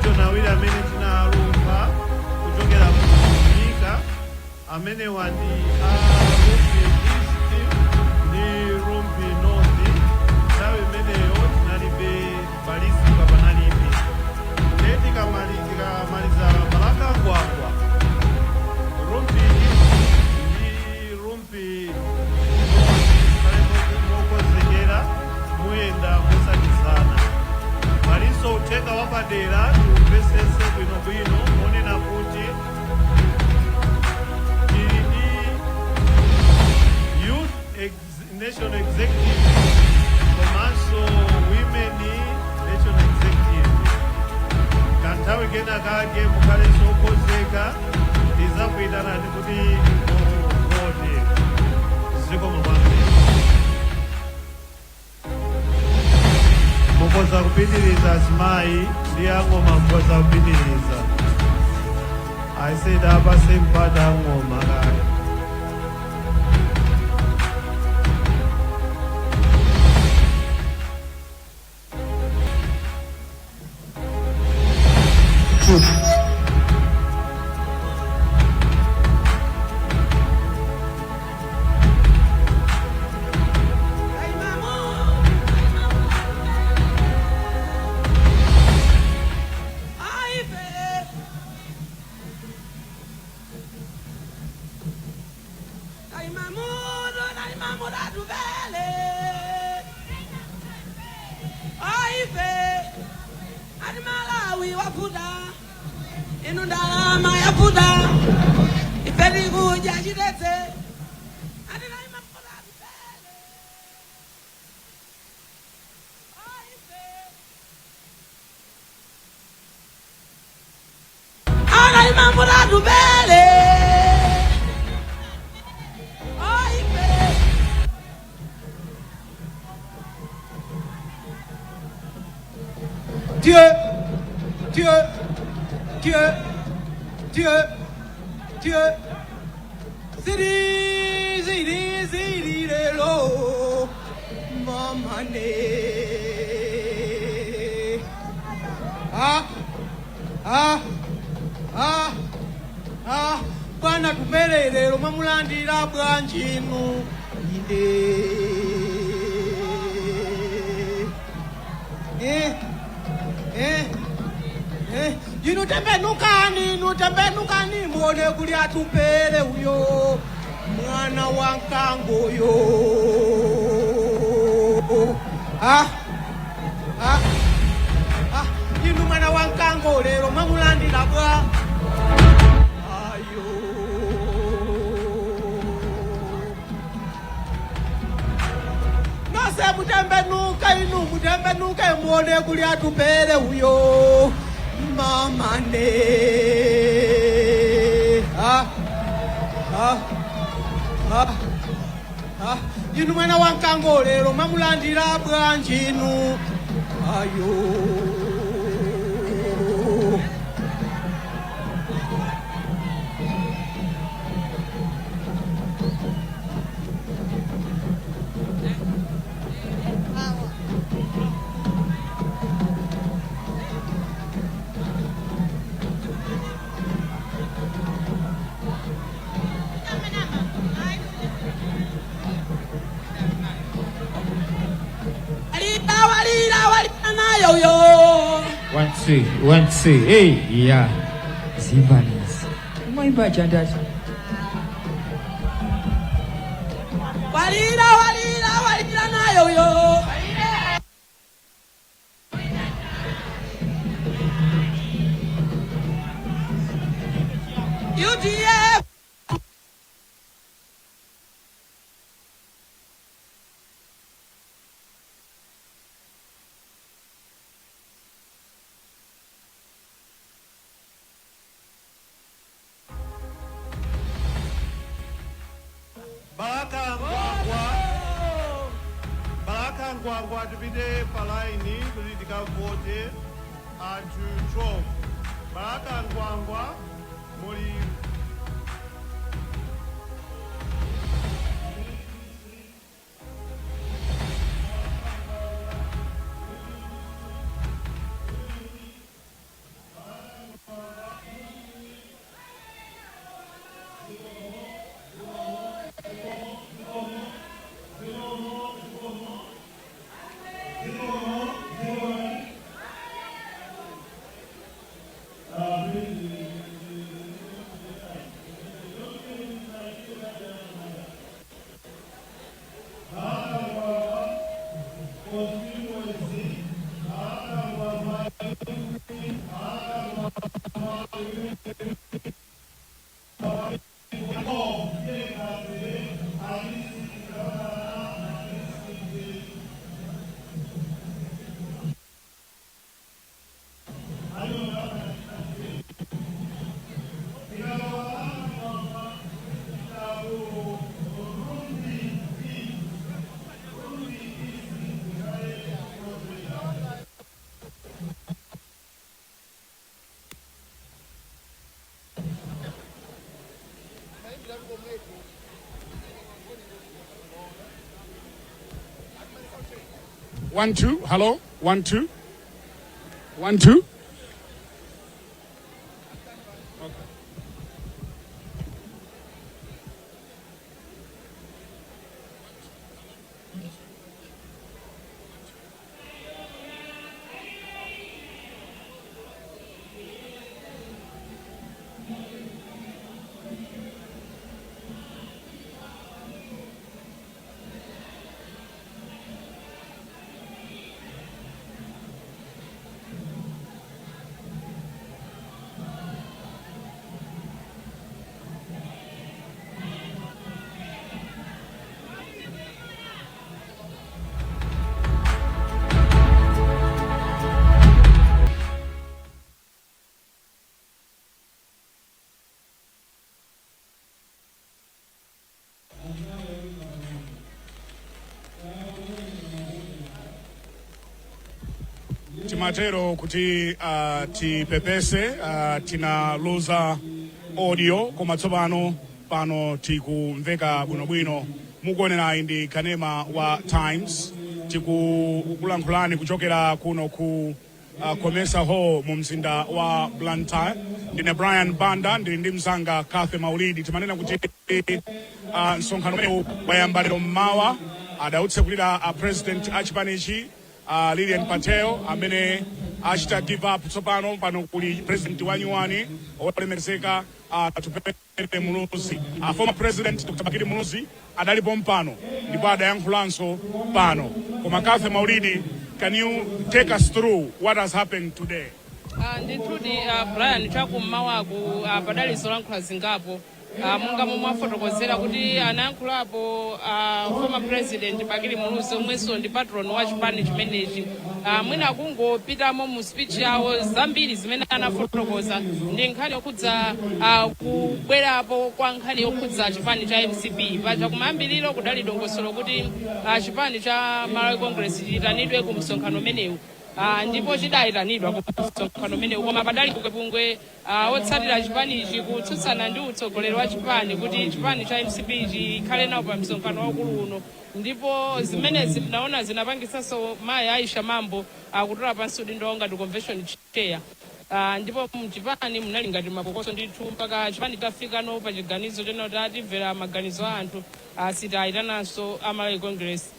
commission awiri amene tinalumba kuchokera kunyika amene wandi Rumpi East ndi Rumpi North. Nthawi imeneyo tinalibe polisi panalibe. Leti kamaliza Balakangwangwa, Rumpi East ndi Rumpi North mokozekera muyenda mosatizana. Paliso uthenga wapadera tiumvesese bwinobwino monena kuti ili ndi Youth National Executive komanso Women National Executive. Kanthawi kena kake mukhale sokonzeka tizakuyitanani kuti muvote. Zikomo kwambiri. Mukoza kupitiriza azimayi ndi ang'oma mukoza kupitiriza. I said apase mpata ang'oma kale. Bwana tumelele mamulandira bwanjinu inu tembenukani muone kuli atupele uyo mwana wa nkango uyo. Inu mwana wa nkango lero mamulandira bwa mutembenuka muone kuli atupele uyo mamane. Inu mwana wa nkango lero mamulandira bwanjinu ayo. One, two, hey, yeah. Zimbabweans. Mwimba chandazi. Walira nayo yo. UDF. Balakangwangwa tupite palaini kuti tikavote anthu 12. Balakangwangwa muli 1 2. Hello. 1 2. 1 2. Timatero kuti tipepese tinaluza audio koma tsopano pano tikumveka bwinobwino. Mukuonera ndi Kanema wa Times tikukulankhulani kuchokera kuno ku Komesa Hall mu mzinda wa Blantyre. Ndine Brian Banda ndili ndi mzanga Kathe Maulidi. Timanena kuti msonkhano umenewu wayamba lero mmawa adautsekulira president achipanichi Lilian Patel amene achita give up tsopano pano kuli president wa nyuwani olemekezeka Tupete Muluzi. Former president Dr. Bakiri Muluzi adalipo mpano ndipo adayankhulanso pano. Koma Kathe Maulidi, can you take us through what has happened today? Nditudi Brian chakummawaku padali zolankhula zingapo munga mwafotokozera kuti anayankhulapo former president Bakiri Muluzi omwenso ndi patron wa chipani chimenechi. Mwina kungopitamo mu speech yawo zambiri zimene anafotokoza ndi nkhani yokhudza kubwerapo kwa nkhani yokhudza chipani cha MCP. Paja kumayambiriro kudali dongosolo kuti chipani cha Malawi Congress chitanidwe ku msonkhano umenewu. Ndipo chidayitanidwa ku msonkhano umenewu koma padali kupungwe otsatira chipanichi kutsutsana ndi utsogoleri wa chipani kuti chipani cha MCP chikhale nawo pa msonkhano waukulu uno. Ndipo zimenezi tinaona zinapangisanso mayi Aisha Mambo akutola pansi udindo ngati convention chair. Ndipo mchipani munali ngati mapokoso ndithu mpaka chipani chafika no pa chiganizo chonoti atimvera maganizo a anthu sitayitananso Malawi Congress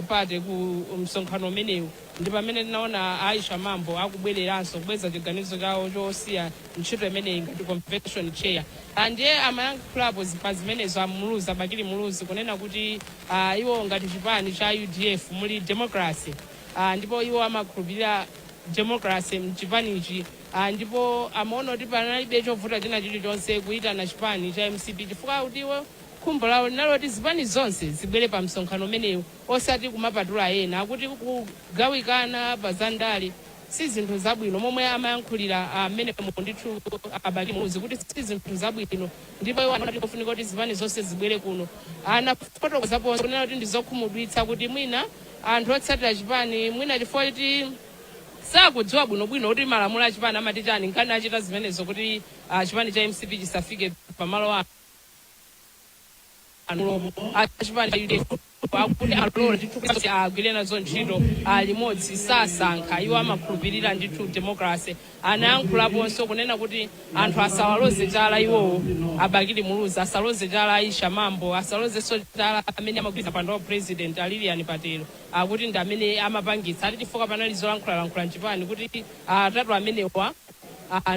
pate ku msonkhano umenewu. Ndipo pamene tinaona Aisha Mambo akubwereranso kubweza chiganizo chawo chosiya ntchito imeneyi ngati convention chair. Ndiye amayankhulapo pa zimenezo amuluza Bakiri Muluzi kunena kuti iwo ngati chipani cha UDF muli democracy. Ndipo iwo amakhulupirira democracy mchipanichi. Ndipo amaona kuti panalibe chovuta china chilichonse kuyitana chipani cha MCP chifukwa kuti iwo khumbo lawo linaloti zipani zonse zibwere pa msonkhano umenewu osati kumapatula ena akuti kugawikana pa zandale si zinthu zabwino momwe amayankhulira amene ndithu Bakiri Muluzi kuti si zinthu zabwino. Ndipo iwo anati kufunika kuti zipani zonse zibwere kuno. Anafotokozaponso kunena kuti ndizokhumudwitsa kuti mwina anthu otsatira chipani mwina chifukwa kuti sakudziwa bwinobwino kuti malamulo a chipani amati chani nkhani achita zimenezo kuti chipani cha MCP chisafike pamalo ano. Achipani akuti alolo ndithu agwire nazo ntchito limodzi sasankha iwo amakhulupirira ndithu democracy. Anayankhulaponso kunena kuti anthu asawaloze chala iwowo Bakiri Muluzi, asaloze chala Aisha Mambo, asalozenso chala amene amagwiza pando president Lilian Patel akuti ndi amene amapangitsa ati chifukwa panali zolankhula mchipani kuti atatu amenewa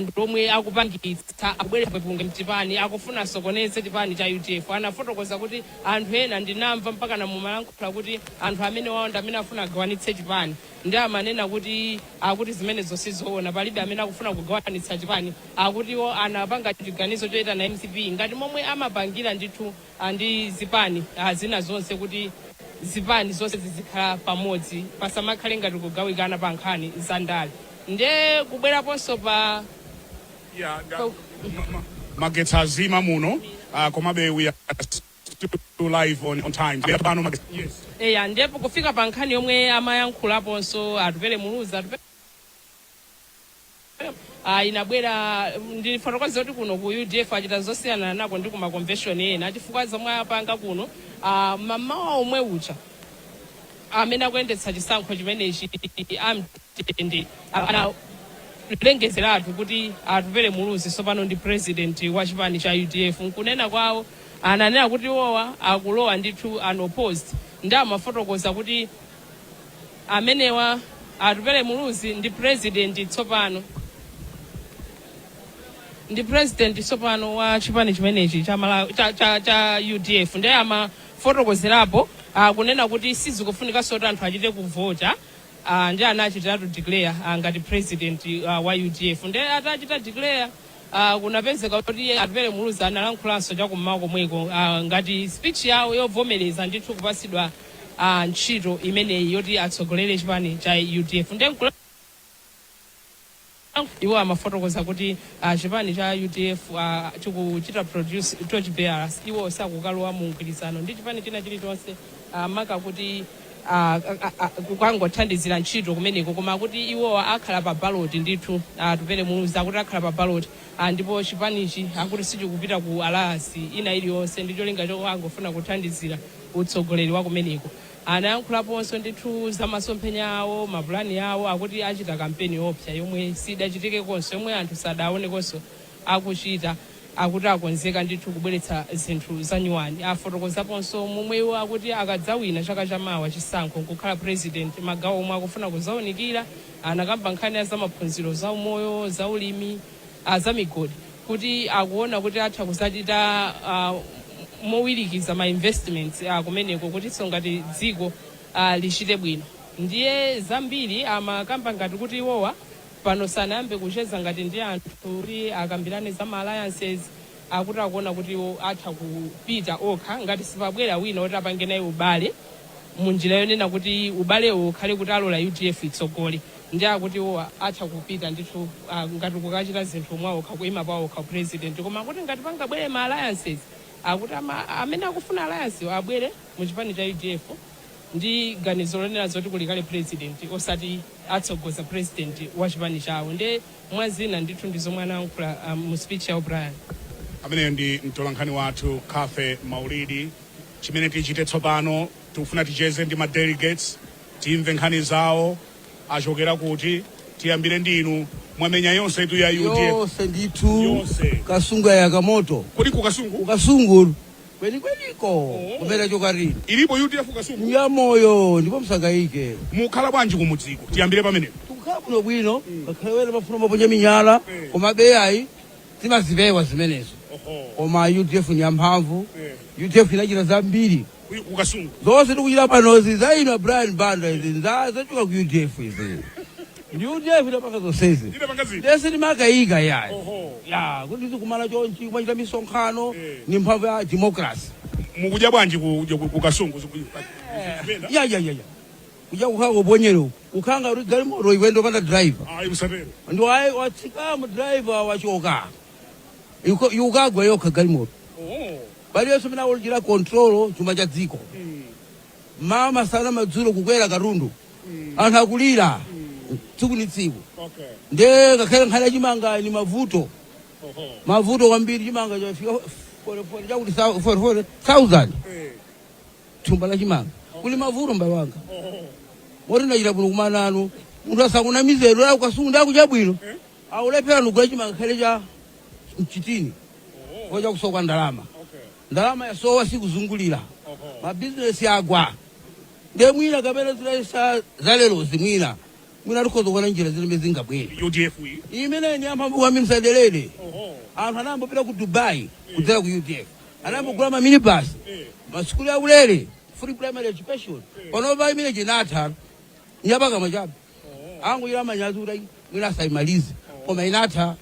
ndomwe akupangitsa abwere papunge mtipani akufuna sokoneze tipani cha UDF. Anafotokoza kuti anthu ena ndinamva mpaka na mumalankhula kuti anthu amene waonda amene afuna agawanitse chipani ndi amanena kuti akuti zimene zonse zoona palibe amene akufuna kugawanitsa chipani, akutiwo anapanga chiganizo choita na MCP ngati momwe amapangira ndithu ndi zipani zina zonse kuti zipani zonse zizikhala pamodzi pasamakhale ngati kugawikana pa nkhani za ndale. Nde kubweraponso pa magetsa azima muno komabe we are still live on time. Yes. Eya ndipo kufika pa nkhani yomwe amayankhulaponso atupere muluza inabwera ndifotokoza kuti kuno ku UDF achita zosiyana nako ndi kuma convention ena chifukwa zomwe apanga kuno mamawa omwe ucha amene akuyendetsa chisankho chimenechi amtende analengezeratu kuti atupere muluzi sopano ndi president wa chipani cha UDF. Nkunena kwawo ananena kuti iwowa akulowa ndithu unopposed ndi amafotokoza kuti amenewa atupere muluzi ndi president tsopano wa chipani chimenechi cha UDF. Ndi amafotokozerapo kunena kuti sizikufunika soti anthu achite kuvota ndi anachitatu declare ngati president wa UDF. Ndi atachita declare kunapezeka kuti atupere muluzi analankhulaso chakummawa komweko ngati speech yawo yovomereza ndithu kupasidwa ntchito imeneyi yoti atsogolere chipani cha UDF. Ndi iwo amafotokoza kuti chipani cha UDF chikuchita produce torch bearers, iwo sakukalowa mu mgwirizano ndi chipani china chilichonse maka kuti kukangothandizira ntchito kumeneko, koma kuti iwo akhala pa ballot ndithu atupere muluzi akuti akhala pa ballot ndipo chipanichi akuti sichikupita ku alliance ina iliyonse ndi cholinga chokangofuna kuthandizira utsogoleri wa kumeneko. Anayankhulaponso ndithu za masomphenya awo mapulani yawo akuti achita kampeni yopsa yomwe sidachitike konso yomwe anthu sadaone konso akuchita akuti akonzeka ndithu kubweretsa zinthu zanyuwani. Afotokozaponso momwewo akuti akadzawina chaka chamawa chisankho nkukhala president magawo omwe akufuna kuzawunikira anakamba nkhani ya zamaphunziro za umoyo za ulimi za migodi kuti akuona kuti atha kuzachita mowirikiza ma investments kumeneko kuti ngati dziko lichite bwino. Ndiye zambiri amakamba ngati kuti iwowa pano sanayambe kucheza ngati ndi anthu kuti akambirane za ma alliances akuti akuona kuti iwo atha kupita okha ngati sipabwera wina kuti apange naye ubale munjira yonena kuti ubalewo ukhale kuti alola UDF itsogole. Ndi akuti iwo atha kupita ndithu ngati kukachita zinthu mwawo kakuyima pawo ka president, koma kuti ngati pangabwere ma alliances akuti amene akufuna alliance abwere mu chipani cha UDF ndi ganizo lonena zoti kulikale president osati atsogoza president wa chipani chawo. Ndi mwazina ndithu ndizomwe anayankhula mu speech ya Brian. Amene ndi mtolankhani wathu Cafe Maulidi. Chimene tichite tsopano tikufuna ticheze ndi ma delegates timve nkhani zawo achokera kuti tiyambire ndinu mwamenya yonse itu ya UDF yonse ndithu kasungu ya kamoto kodi kukasungu kwenikweniko kumene chokarini ilipo UDF kasungu ya moyo ndipo msangayike mukhala bwanji kumudziko tiyambire pamene tukhala kuno bwino ngakhale wena mafuna maponya minyala koma beyayi timazipewa zimenezo koma UDF ni yamphamvu UDF inachita zambiri kukasungu zonse tikuchita panozi zaino Brian Banda izi zachoka ku UDF izi ndi UDF inapanga zonsezi ndese timakayika yayi ya kuti tikumana chonchi kumachita misonkhano ni mphamvu ya democracy. Mukudya bwanji kukasungu ya kuja kukhala kuponyero ukhanga kuti galimoto iwendo panda driver ndi watsika mu driver wachoka yukagwa yokha galimoto bali yonse mene akulira control chuma cha dziko mama sana madzulo kukwera katundu anthu akulira tsiku ni tsiku nde ngakhale nkhani chimanga ni mavuto kwambiri chimanga chafika chakuti 40,000 thumba la chimanga kuli mavuto mbali wanga moti ndachita bwino kumananu munthu asakuna mizero la kukasungu ndakucha bwino aulephera nugula chimanga khale cha mchitini koja kusoka ndalama yasowa sikuzungulira mabizinesi agwa nde mwina kapena zilesa zalelozi mwina mwina tikhoza kuona njira zimene zingabwere UDF imene ni amamisa delele anthu anambopita ku Dubai kudzera ku UDF anambogula ma minibus masukulu ya ulere free primary education panopa imene jinatha nyapaka machabe angu ila manyazi urai mwina saimalize koma inatha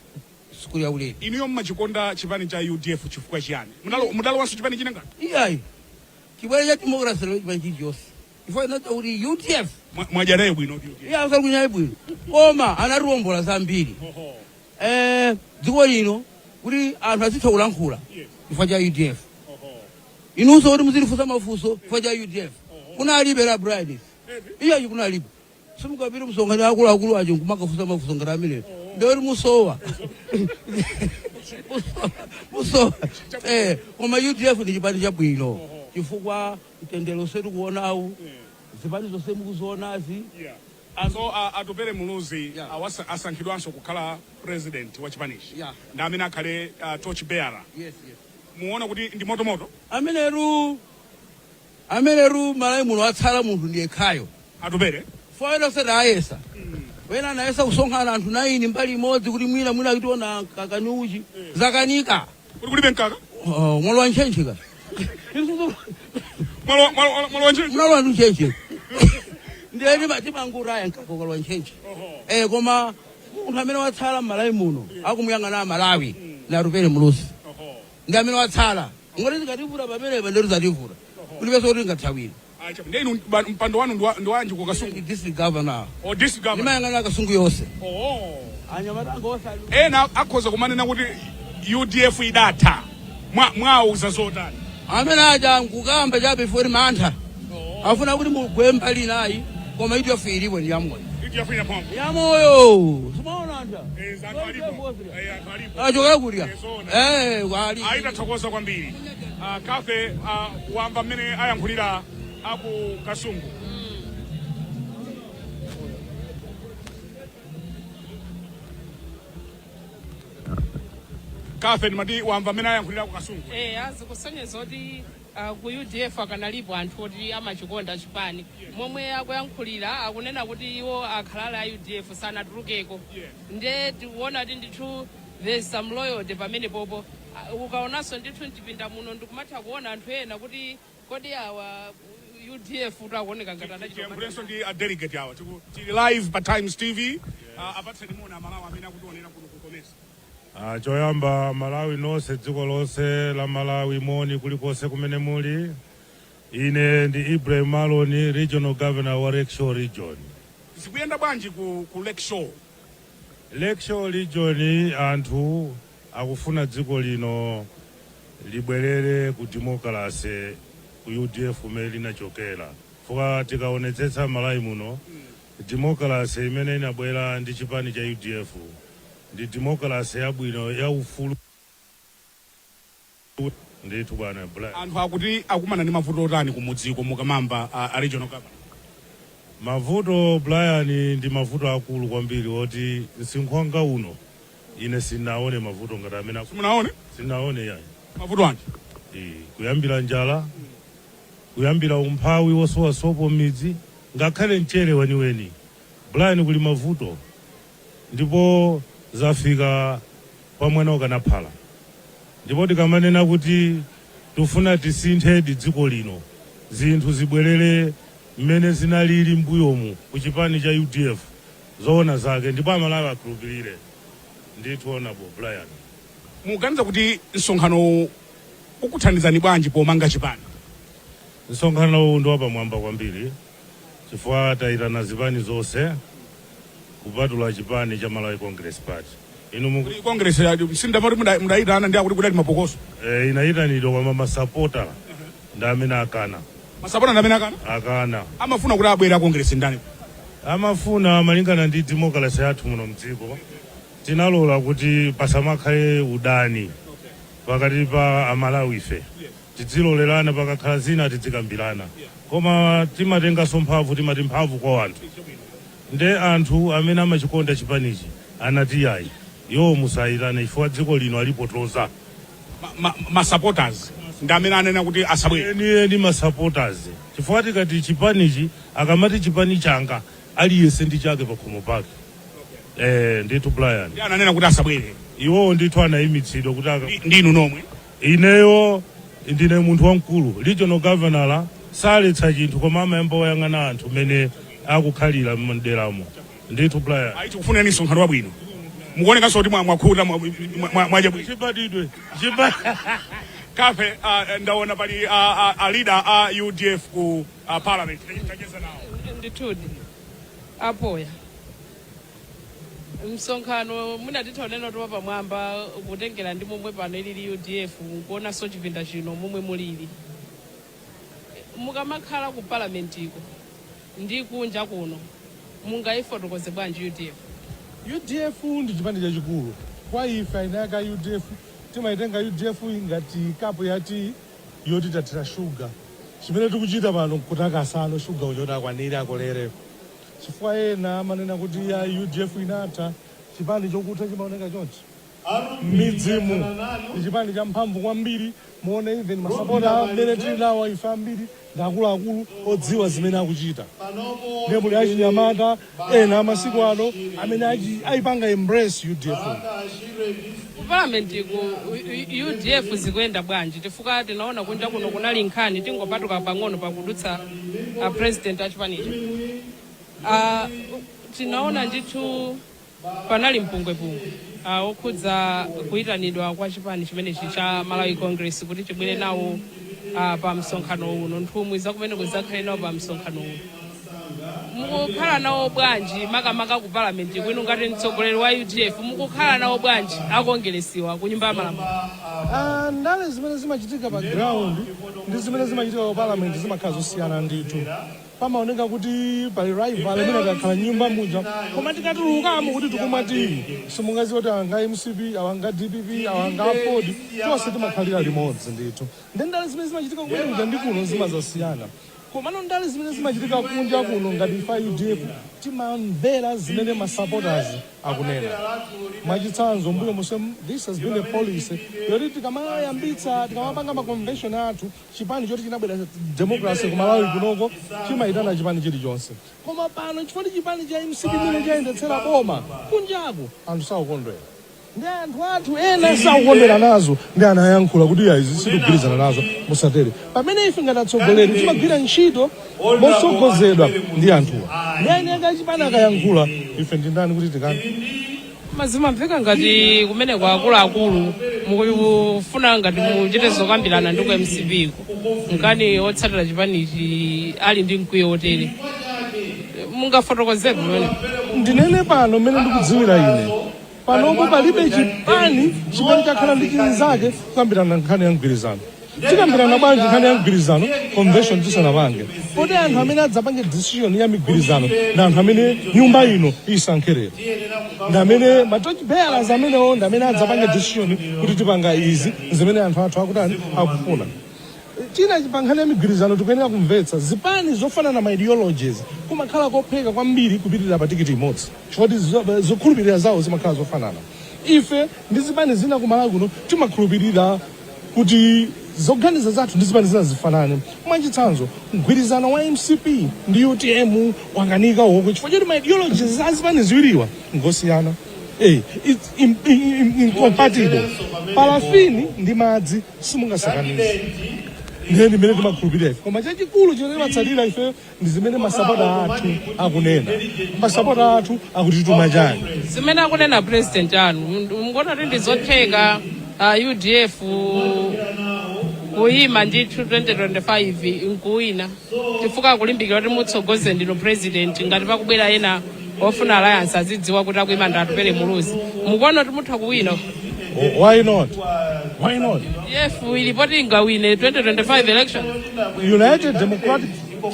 sukulu ya ulere iniyo mmachikonda chipani cha UDF chifukwa chiyani mudalo wanso chipani chine ngati iyayi chibwere cha democracy lo chipani chilichonse ifo inata kuti UDF mwajanayo bwino UDF iya usali kunyaye bwino koma anatiwombola zambiri dziko lino kuti anthu azitha kulankhula chifukwa cha UDF inunso kuti muzilifunsa mafunso chifukwa cha UDF kuna alibe la brides iyayi kuna alibe simukapita msonkhano akuluakulu acho nkumakafunsa mafunso ngati ameneyo ndewoti musowa musowa koma UDF ndi chipani chabwino chifukwa mtendero setu kuonawu zipani zonse mukuzionazi so atupere muluzi asankhidwanso kukhala president wa chipanichi ndi amene akhale torch bearer muona kuti ndi motomoto ameneru malayi muno atsala munthu ndiye khayo atupere foyera seta ayesa wena anayesa kusonkhana anthu 9 mbali imodzi kuti mwina akutiona kakanyuchi zakanika kuti kulibe mkaka mwalo wa nchencheka mwalo wa nchencheka ndiye timanguraya mkaka mwalo wa nchenche koma munthu amene watsala mmalayi muno akumuyang'ana Malawi ndi atupere muluzi ndi amene watsala ngoti zikativula pamenepa ndetu zativula kulibenso kuti ngathawire ndenu mpando wanu ndi wanji ku Kasungu district governor district governor ndimayang'ana Kasungu yonse anyamata onse ena akhoza kumanena kuti UDF idatha mwauza zotani amene aja nkukamba chabe fori mantha afuna kuti mugwe mbali nayi koma UDF ilipo ndi yamoyo yamoyo simaona anta achoka kulya kwali aitathokoza kwambiri kafe wamba mmene ayankhulira aku Kasungu kafe ndimati wamba mmene ayankhulira ku Kasungu azikusonyeza kuti ku UDF akanalipo anthu oti amachikonda chipani momwe akuyankhulira akunena kuti iwo akhalala a UDF sanatulukeko nde tiwona kuti ndithu there's some loyalty pamene popo ukaonanso ndithu mchipinda muno ndikumatha kuona anthu ena kuti kodi awa UDF utakuoneka ngati anachiyankhulenso ndi a delegate awa tili live pa Times TV apatseni mona Malawi amene akutionera kuno kukomesa choyamba Malawi nonse dziko lonse la Malawi moni kulikonse kumene muli ine ndi Ibrahim Maloni regional governor wa Lakeshore region zikuyenda bwanji ku Lakeshore region anthu akufuna dziko lino libwerere ku democracy ku UDF umene linachokera fuka tikaonetsetsa Malawi muno democracy imene inabwera ndi chipani cha UDF ndi democracy yabwino ya ufulu ndithu bwana Brian anthu akuti akumana ndi mavuto otani kumudziko mukamamba a regional governor mavuto Brian ndi mavuto akulu kwambiri oti nsinkhwanga uno ine sinaone mavuto ngati amene munaone sinaone yayi mavuto anji kuyambira njala kuyambira umphawi wosowa sopo midzi ngakhale mchere weniweni Brian kuli mavuto ndipo zafika pamwana ukanaphala ndipo tikamanena kuti tufuna tisinthe dziko lino zinthu zibwerere mmene zinalili mbuyomu ku chipani cha UDF zoona zake ndipo Amalawi akhulupirire ndithu onabo Brian muganiza kuti msonkhano ukuthandizani bwanji pomanga chipani msonkhano ndi wapamwamba kwambiri chifukwa tayitana zipani zonse kupatula chipani cha Malawi Congress Party inu Congress sindamati mudayitana ndi akuti kudali mapokoso inayitanidwa kwa masapota ndi amene akana masapota ndi amene akana amafuna kuti abwera Congress ndani amafuna malingana ndi democracy yathu muno mdziko tinalola kuti pasamakhale udani pakati pa Amalawi ife tidzilolerana pakakhala zina tidzikambirana koma timatenganso mphamvu timati mphamvu kwa anthu nde anthu amene amachikonda chipanichi anati yayi yo musayitane chifukwa dziko lino alipotoza supporters ndi amene anena kuti asabwere eni masupporters chifukwa tikati chipanichi akamati chipani changa aliyese ndi chake pakhomo pake. Ndithu Brian. Ananena kuti asabwere. Iwo ndithu anayimitsidwa kuti ndinu nomwe. Ineyo ndine munthu wamkulu. Regional governor saletsa chinthu koma amayamba oyang'ana anthu mene akukhalira m'deramo. Ndithu Brian. Aiti kufuneni msonkhano wabwino. Mukuonekanso kuti mwakhuta mwajabwino. Chibadidwe. Kafe ndaona pali a leader a UDF ku parliament. Tacheza nawo. Ndithudi. Apoya. Msonkhano munatithaonena kuti pamwamba kutengera ndi momwe pano ilili UDF kuona so chipinda chino momwe mulili. Mukamakhala ku parliamentiko ndi kunja kuno mungayifotokoze bwanji UDF? UDF ndi chipande chachikulu kwa ife ainaka UDF timaitenga UDF ngati kapu yati yoti tathira shuga chimene tikuchita pano kutakasano shuga uchoti akwanire akolere chifukwa ena amanena kuti ya UDF inatha chipande chokutha chimaoneka chonchi midzimu ndi chipande cha mphamvu kwambiri muone even masapota amene tili nawo ife ambiri ndi akuluakulu odziwa zimene akuchita ndipo achinyamata ena amasiku ano amene ayipanga embrace UDF. Parliament ku UDF zikuyenda bwanji chifukwa tinaona kunja kuno kunali nkhani tingopatuka pang'ono pakudutsa president achipanicho. Tinaona ndithu panali mpungwepungwe okhudza kuyitanidwa kwa chipani chimenechi cha Malawi Congress kuti chibwere nawo pa msonkhano uno nthumwi zakumene kuzakhale nawo pa msonkhano uno. Mukukhala nawo bwanji makamaka ku parliament kwinu ngati mtsogoleri wa UDF mukukhala nawo bwanji akongeresiwa ku nyumba ya malamulo? Ndale zimene zimachitika pa ground ndi zimene zimachitika ku parliament zimakhala zosiyana ndithu. Pamaoneka kuti pali rival amene akakhala nyumba muja koma tikatulukamo kuti tikumati simungaziwa kuti awanga MCP awanga DPP awanga Ford tonse timakhalira limodzi ndithu. Ndi ndale zimene zimachitika kumenja ndi kuno zimazasiyana. Komano ndale zimene zimachitika kunja kuno ngati ifa UDF timamvera zimene ma supporters akunena. Mwachitsanzo mbuyo mose this has been a policy yoti tikamayambitsa tikamapanga ma convention athu chipani choti chinabwera democracy ku Malawi kunoko chimayitana chipani chilichonse. Koma pano chifukwa chipani cha MCP mene chayendetsera boma kunjaku anthu sakukondwera. Ndi anthu athu ena sakukondwera nazo ndi anayankhula kuti izi sitigwirizana nazo musatere. Pamene ife ngati atsogoleri timagwira ntchito motsogozedwa ndi anthuwa. Ndi ane chipani akayankhula ife ndi ndani kuti tikani? Mazimamveka ngati kumene kwa akuluakulu mukufuna ngati muchite zokambirana ndi ku MCP nkani otsatira chipanichi ali ndi mkwiyo wotere. Mungafotokozere pamene? Ndinene pano mmene ndikudziwira ine. Panopo palibe chipani chimene chakhala ndi chinzake kukambirana nkhani ya mgwirizano. Tikambirana bwanji nkhani ya mgwirizano convention tisanapange. Poti anthu amene adzapange decision ya migwirizano ndi anthu amene nyumba ino isankherera. Ndi amene matochi bearers amenewo ndi amene adzapange decision kuti tipanga izi zimene anthu athu akutani akufuna. China chipankhani ya migwirizano tikuyenera kumvetsa zipani zofanana ma ideologies kumakhala kopheka kwambiri kupitirira pa tikiti imodzi chifukwa zokhulupirira zawo zimakhala zofanana. Ife ndi zipani zina ku Malawi kuno timakhulupirira kuti zoganiza zathu ndi zipani zina zifanane. Mwachitsanzo mgwirizano wa MCP ndi UTM wanganika wokwe chifukwa choti ma ideologies za zipani ziwiriwa ngosiyana. It's incompatible. Parafini ndi madzi simungasakanize. Ndeni mene timakhulupirira koma chachikulu chimene timatsalira ife ndi zimene masapota athu akunena. Masapota athu akutituma chani zimene akunena president anu mungona kuti ndizotheka UDF kuyima ndithu 2025 nkuwina chifukwa kulimbikira kuti mutsogoze ndino president ngati pakubwera ena ofuna alliance azidziwa kuti akuyima ndatu pere muluzi mukuona kuti mutha kuwina? Why not? Why not? UDF ilipoti ingawine 2025 election. United Democratic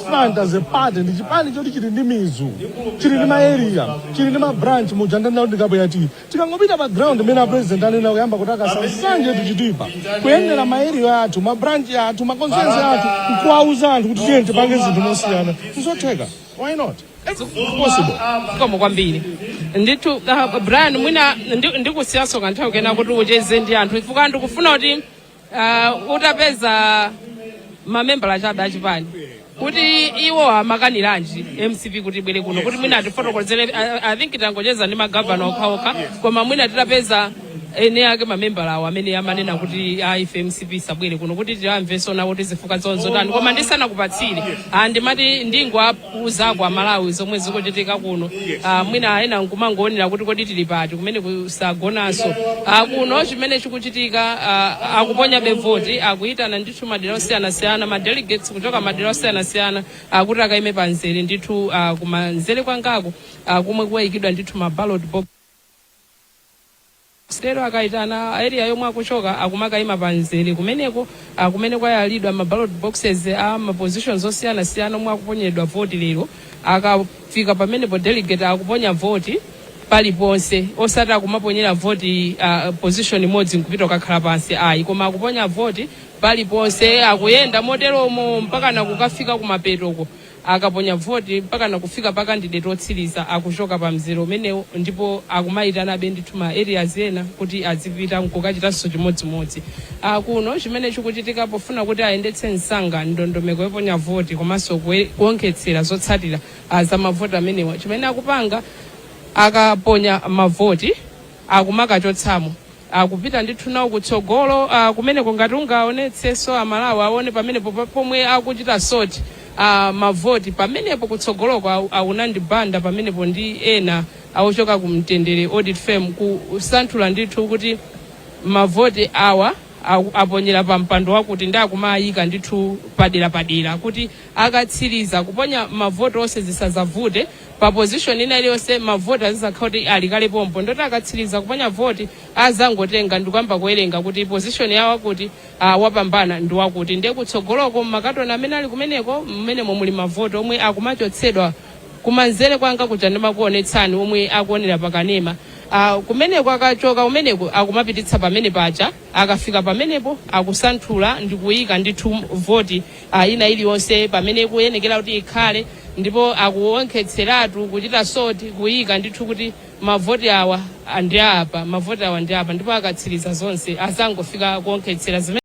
Front as a party ndi chipani choti chili ndi mizu chili ndi maarea chili ndi mabranch mujandana kuti kabwera tikangopita pa ground mena president anena kuyamba kutaka nsanje tichitipa kuyendera maarea athu mabranch athu makonsensi athu nkuwauza anthu kuti tiye tipange zinthu mosiyana nzotheka. Why not? It's possible. Koma kwambiri ndithu Brian mwina ndikusiyaso kanthawi kena kuti ucheze ndi anthu chifukwa ndikufuna kuti utapeza mamembala chabe achipani kuti iwo amakaniranji MCP kuti bwere kuno kuti mwina atifotokozere. I think tangocheza ndi magavana okhaokha koma mwina titapeza ene ake mamembala awo amene amanena kuti ife MCP sabwere kuno kuti tiamvenso nawo tizifuka zonzotani koma ndisanakupatsire ndimati ndingoapuzako amalawi zomwe zikuchitika kuno mwina ena nkumangoonera kuti kodi tili pati kumene kusagonanso kuno chimene chikuchitika akuponya bevoti akuyitana ndithu madera osiyanasiyana madelegates kuchoka madera osiyanasiyana kuti akaime panzere ndithu kumanzere kwangako kumwe kuwayikidwa ndithu ma ballot box. Stero akaitana area yomwe akuchoka akumakaima panzere kumeneko kumene kwayalidwa ma ballot boxes ma positions osiyana-siyana omwe akuponyedwa voti lero akafika pamenepo delegate akuponya voti paliponse osati akumaponyera voti position imodzi nkupita kakhala pansi koma akuponya voti paliponse akuyenda moteromo mpaka nakukafika kumapetoko akaponya voti mpaka nakufika pa candidate otsiriza akuchoka pa mzere umenewo ndipo akumayitana ndithu ma areas ena kuti azipita nkukachitanso chimodzimodzi. Kuno chimene chikuchitika pofuna kuti ayendetse msanga ndondomeko yoponya voti komanso kuonkhetsera zotsatira za mavoti amenewa chimene akupanga akaponya mavoti akumakachotsamo akupita ndithu nawo kutsogolo kumeneko ngati ungaonetsenso amalawi aone pamenepo pomwe akuchita soti mavoti pamenepo kutsogoloko akunandibanda pamenepo ndi ena awochoka kumtendere audit firm kusanthula ndithu kuti mavoti awa aponyera pa mpando wakuti ndi akumayika ndithu padera kuti akatsiriza kuponya mavoti onse zisazavute pa position ina iliyonse mavoti azizakhala kuti alikale pompo ndoti akatsiriza kuponya voti azangotenga ndikuyamba kuwerenga kuti position yawo kuti wapambana ndi wakuti ndiye kutsogoloko makatoni amene ali kumeneko mmenemo muli mavoti omwe akumachotsedwa kumanzere kwanga kuja ndimakuonetsani omwe akuonera pakanema kumeneko akachoka kumeneko akumapititsa pamene paja akafika pamenepo akusanthula ndikuyika ndithu voti ina iliyonse pamene kuyenekera kuti ikhale ndipo akuonkhetseratu kuchita soti kuyika ndithu kuti mavoti awa ndi apa ndipo akatsiriza zonse azangofika kuonkhetsera zimene